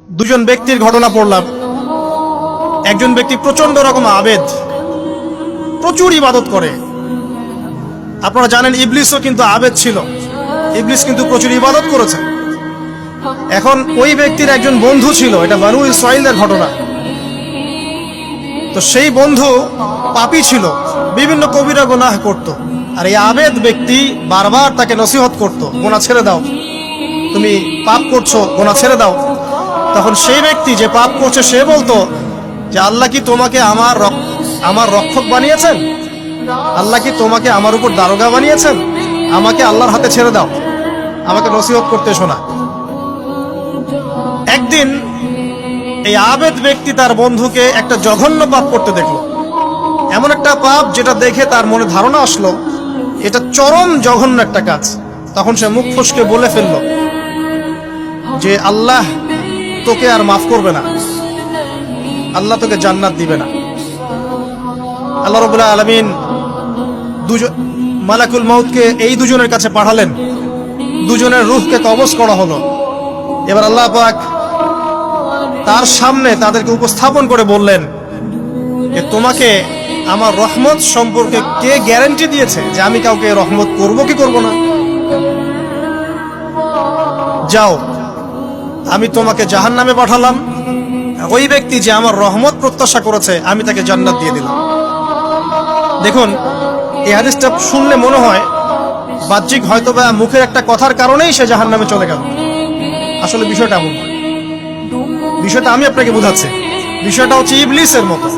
দুজন ব্যক্তির ঘটনা পড়লাম। একজন ব্যক্তি প্রচন্ড রকম আবেদ, প্রচুর ইবাদত করে। আপনারা জানেন ইবলিসও কিন্তু আবেদ ছিল, ইবলিস কিন্তু প্রচুর ইবাদত করেছে। এখন ওই ব্যক্তির একজন বন্ধু ছিল, এটা বানু ইসরাঈলের ঘটনা। তো সেই বন্ধু পাপী ছিল, বিভিন্ন কবিরা গুনাহ করত। আর এই আবেদ ব্যক্তি বারবার তাকে নসিহত করত, গুনাহ ছেড়ে দাও, তুমি পাপ করছো, গুনাহ ছেড়ে দাও। তখন সেই ব্যক্তি যে পাপ করছে সে বলতো যে আল্লাহ কি তোমাকে আমার রক্ষক বানিয়েছেন? আল্লাহ কি তোমাকে আমার উপর দারোগা বানিয়েছেন? আমাকে আল্লাহর হাতে ছেড়ে দাও, আমাকে নসিহত করতে শোনা। একদিন এই আবেদ ব্যক্তি তার বন্ধুকে একটা জঘন্য পাপ করতে দেখলো, এমন একটা পাপ যেটা দেখে তার মনে ধারণা আসলো এটা চরম জঘন্য একটা কাজ। তখন সে মুখ ফসকে বলে ফেললো যে আল্লাহ তোকে আর মাফ করবে না, আল্লাহ তোকে জান্নাত দিবে না। আল্লাহ রাব্বুল আলামিন মালাকুল মউতকে এই দুজনের কাছে পাঠালেন, দুজনের রূহকে কবজ করা হলো। এবার আল্লাহ পাক তার সামনে তাদেরকে উপস্থাপন করে বললেন যে তোমাকে আমার রহমত সম্পর্কে কে গ্যারান্টি দিয়েছে যে আমি কাউকে রহমত করব কি করব না? যাও, আমি তোমাকে জাহান্নামে পাঠালাম, ওই ব্যক্তি যে আমার রহমত প্রত্যাশা করেছে আমি তাকে জান্নাত দিয়ে দিলাম। দেখুন, এই হাদিসটা শুনলে মনে হয় বাহ্যিক হয়তোবা মুখের একটা কথার কারণেই সে জাহান্নামে চলে গেল। আসলে বিষয়টা এমন নয়। বিষয়টা আমি আপনাকে বোঝাচ্ছি। বিষয়টা হচ্ছে ইবলিসের মতো।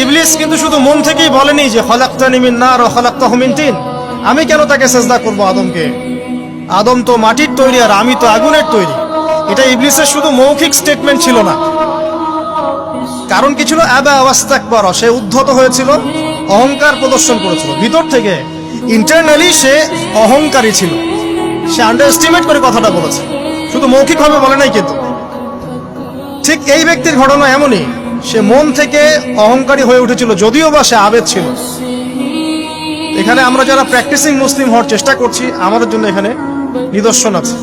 ইবলিস কিন্তু শুধু মন থেকেই বলেনি যে খলাকতানি মিন নার ওয়া খলাকতাহু মিন তিন, আমি কেন তাকে সিজদা করব আদমকে? আদম তো মাটির তৈরি আর আমি তো আগুনের তৈরি। এটা ইবলিসের শুধু মৌখিক স্টেটমেন্ট ছিল না, কারণ কি ছিল? আবা ওয়াস্তাকবার, সে উদ্ধত হয়েছিল, অহংকার প্রদর্শন করেছিল। ভিতর থেকে ইন্টারনালি সে অহংকারী ছিল, সে আন্ডারএস্টিমেট করে কথাটা বলেছে, শুধু মৌখিকভাবে বলে নাই। কিন্তু ঠিক এই ব্যক্তির ঘটনা এমনই, সে মন থেকে অহংকারী হয়ে উঠেছিল, যদিও বা সে আবেদ ছিল। এখানে আমরা যারা প্র্যাকটিসিং মুসলিম হওয়ার চেষ্টা করছি, আমাদের জন্য এখানে নিদর্শন আছে।